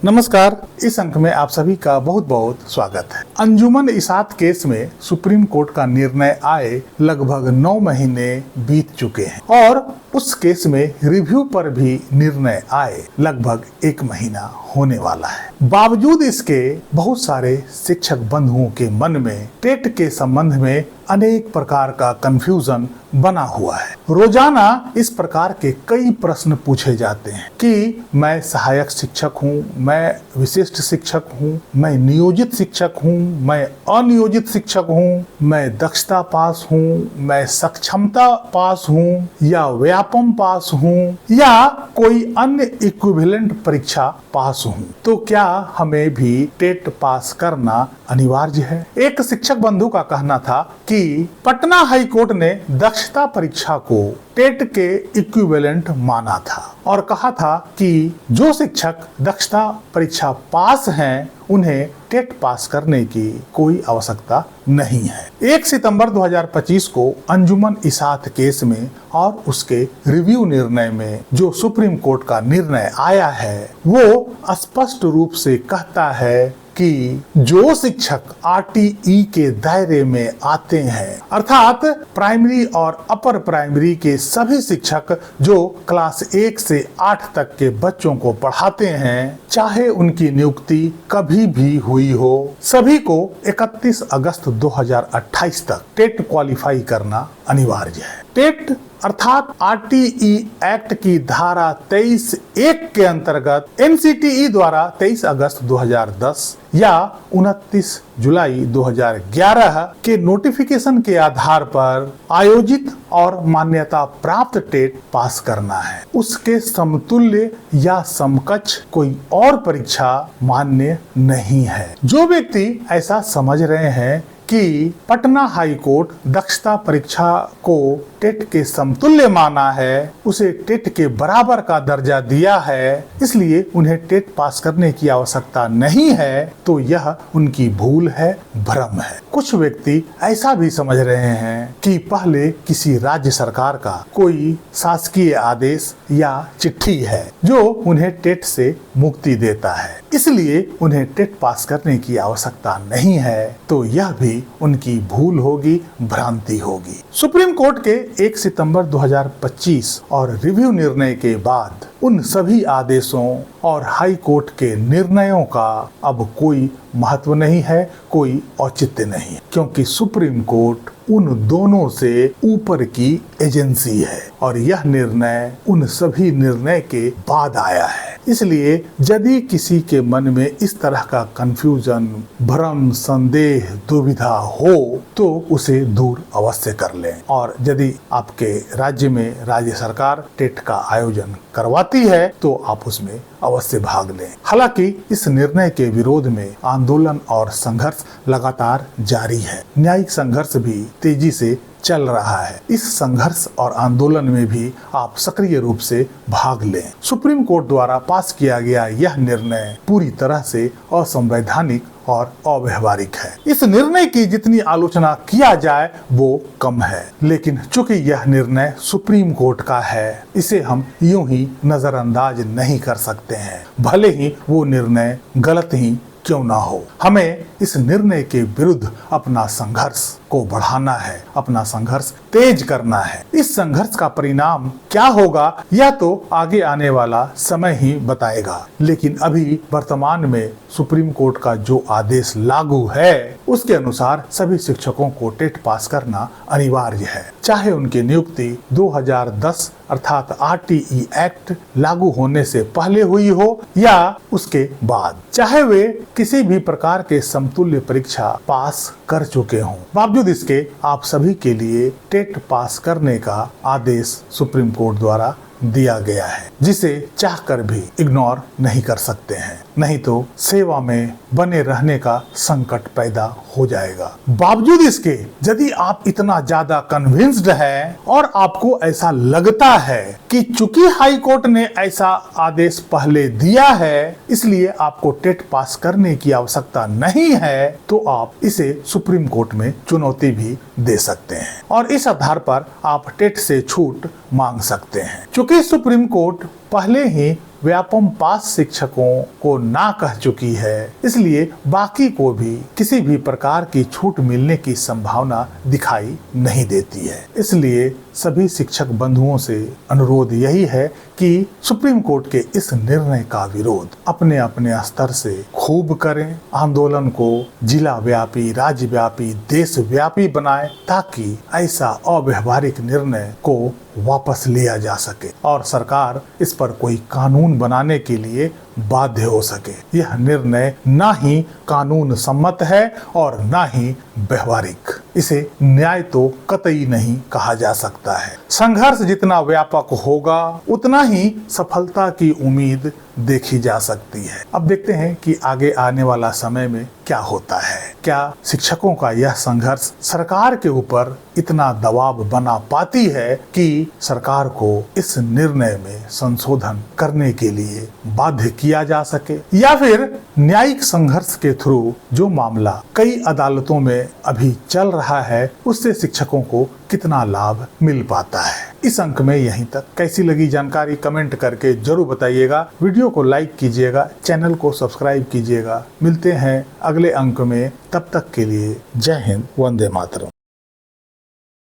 नमस्कार। इस अंक में आप सभी का बहुत बहुत स्वागत है। अंजुमन इसात केस में सुप्रीम कोर्ट का निर्णय आए लगभग 9 महीने बीत चुके हैं और उस केस में रिव्यू पर भी निर्णय आए लगभग 1 महीना होने वाला है। बावजूद इसके बहुत सारे शिक्षक बंधुओं के मन में टेट के संबंध में अनेक प्रकार का कंफ्यूजन बना हुआ है। रोजाना इस प्रकार के कई प्रश्न पूछे जाते हैं कि मैं सहायक शिक्षक हूँ, मैं विशिष्ट शिक्षक हूँ, मैं नियोजित शिक्षक हूँ, मैं अनियोजित शिक्षक हूँ, मैं दक्षता पास हूँ, मैं सक्षमता पास हूँ या व्यापम पास हूँ या कोई अन्य इक्विवेलेंट परीक्षा पास हूँ, तो क्या हमें भी टेट पास करना अनिवार्य है? एक शिक्षक बंधु का कहना था कि पटना हाई कोर्ट ने दक्षता परीक्षा को टेट के इक्विवेलेंट माना था और कहा था कि जो शिक्षक दक्षता परीक्षा पास हैं उन्हें टेट पास करने की कोई आवश्यकता नहीं है। 1 सितंबर 2025 को अंजुमन इसात केस में और उसके रिव्यू निर्णय में जो सुप्रीम कोर्ट का निर्णय आया है वो स्पष्ट रूप से कहता है कि जो शिक्षक आरटीई के दायरे में आते हैं, अर्थात प्राइमरी और अपर प्राइमरी के सभी शिक्षक जो क्लास 1 से 8 तक के बच्चों को पढ़ाते हैं, चाहे उनकी नियुक्ति कभी भी हुई हो, सभी को 31 अगस्त 2028 तक टेट क्वालिफाई करना अनिवार्य है। टेट अर्थात आरटीई एक्ट की धारा 23(1) के अंतर्गत एनसीटीई द्वारा 23 अगस्त 2010 या 29 जुलाई 2011 के नोटिफिकेशन के आधार पर आयोजित और मान्यता प्राप्त टेट पास करना है। उसके समतुल्य या समकक्ष कोई और परीक्षा मान्य नहीं है। जो व्यक्ति ऐसा समझ रहे हैं कि पटना हाई कोर्ट दक्षता परीक्षा को टेट के समतुल्य माना है, उसे टेट के बराबर का दर्जा दिया है, इसलिए उन्हें टेट पास करने की आवश्यकता नहीं है, तो यह उनकी भूल है, भ्रम है। कुछ व्यक्ति ऐसा भी समझ रहे हैं कि पहले किसी राज्य सरकार का कोई शासकीय आदेश या चिट्ठी है जो उन्हें टेट से मुक्ति देता है, इसलिए उन्हें टेट पास करने की आवश्यकता नहीं है, तो यह भी उनकी भूल होगी, भ्रांति होगी। सुप्रीम कोर्ट के 1 सितंबर 2025 और रिव्यू निर्णय के बाद उन सभी आदेशों और हाई कोर्ट के निर्णयों का अब कोई महत्व नहीं है, कोई औचित्य नहीं है, क्योंकि सुप्रीम कोर्ट उन दोनों से ऊपर की एजेंसी है और यह निर्णय उन सभी निर्णय के बाद आया है। इसलिए यदि किसी के मन में इस तरह का कंफ्यूजन, भ्रम, संदेह, दुविधा हो तो उसे दूर अवश्य कर लें। और यदि आपके राज्य में राज्य सरकार टेट का आयोजन करवाती है तो आप उसमें अवश्य भाग लें। हालांकि इस निर्णय के विरोध में आंदोलन और संघर्ष लगातार जारी है। न्यायिक संघर्ष भी तेजी से चल रहा है। इस संघर्ष और आंदोलन में भी आप सक्रिय रूप से भाग लें। सुप्रीम कोर्ट द्वारा पास किया गया यह निर्णय पूरी तरह से असंवैधानिक और अव्यवहारिक है। इस निर्णय की जितनी आलोचना किया जाए वो कम है, लेकिन चूंकि यह निर्णय सुप्रीम कोर्ट का है, इसे हम यूं ही नजरअंदाज नहीं कर सकते हैं, भले ही वो निर्णय गलत ही क्यों ना हो। हमें इस निर्णय के विरुद्ध अपना संघर्ष को बढ़ाना है, अपना संघर्ष तेज करना है। इस संघर्ष का परिणाम क्या होगा यह तो आगे आने वाला समय ही बताएगा, लेकिन अभी वर्तमान में सुप्रीम कोर्ट का जो आदेश लागू है उसके अनुसार सभी शिक्षकों को टेट पास करना अनिवार्य है, चाहे उनकी नियुक्ति 2010 अर्थात आरटीई एक्ट लागू होने से पहले हुई हो या उसके बाद, चाहे वे किसी भी प्रकार के समतुल्य परीक्षा पास कर चुके हों। बावजूद इसके आप सभी के लिए टेट पास करने का आदेश सुप्रीम कोर्ट द्वारा दिया गया है, जिसे चाहकर भी इग्नोर नहीं कर सकते हैं, नहीं तो सेवा में बने रहने का संकट पैदा हो जाएगा। बावजूद इसके यदि आप इतना ज्यादा कन्विंस्ड है और आपको ऐसा लगता है कि चूंकि हाई कोर्ट ने ऐसा आदेश पहले दिया है इसलिए आपको टेट पास करने की आवश्यकता नहीं है, तो आप इसे सुप्रीम कोर्ट में चुनौती भी दे सकते हैं और इस आधार पर आप टेट से छूट मांग सकते हैं। चूंकि सुप्रीम कोर्ट पहले ही व्यापम पास शिक्षकों को ना कह चुकी है, इसलिए बाकी को भी किसी भी प्रकार की छूट मिलने की संभावना दिखाई नहीं देती है। इसलिए सभी शिक्षक बंधुओं से अनुरोध यही है कि सुप्रीम कोर्ट के इस निर्णय का विरोध अपने अपने स्तर से खूब करें, आंदोलन को जिला व्यापी, राज्य व्यापी, देश व्यापी बनाएं, ताकि ऐसा अव्यवहारिक निर्णय को वापस लिया जा सके और सरकार इस पर कोई कानून बनाने के लिए बाध्य हो सके। यह निर्णय ना ही कानून सम्मत है और ना ही व्यवहारिक। इसे न्याय तो कतई नहीं कहा जा सकता है। संघर्ष जितना व्यापक होगा उतना ही सफलता की उम्मीद देखी जा सकती है। अब देखते हैं कि आगे आने वाला समय में क्या होता है। क्या शिक्षकों का यह संघर्ष सरकार के ऊपर इतना दबाव बना पाती है कि सरकार को इस निर्णय में संशोधन करने के लिए बाध्य किया जा सके, या फिर न्यायिक संघर्ष के थ्रू जो मामला कई अदालतों में अभी चल रहा है उससे शिक्षकों को कितना लाभ मिल पाता है। इस अंक में यहीं तक। कैसी लगी जानकारी कमेंट करके जरूर बताइएगा। वीडियो को लाइक कीजिएगा, चैनल को सब्सक्राइब कीजिएगा। मिलते हैं अगले अंक में, तब तक के लिए जय हिंद, वंदे मातरम।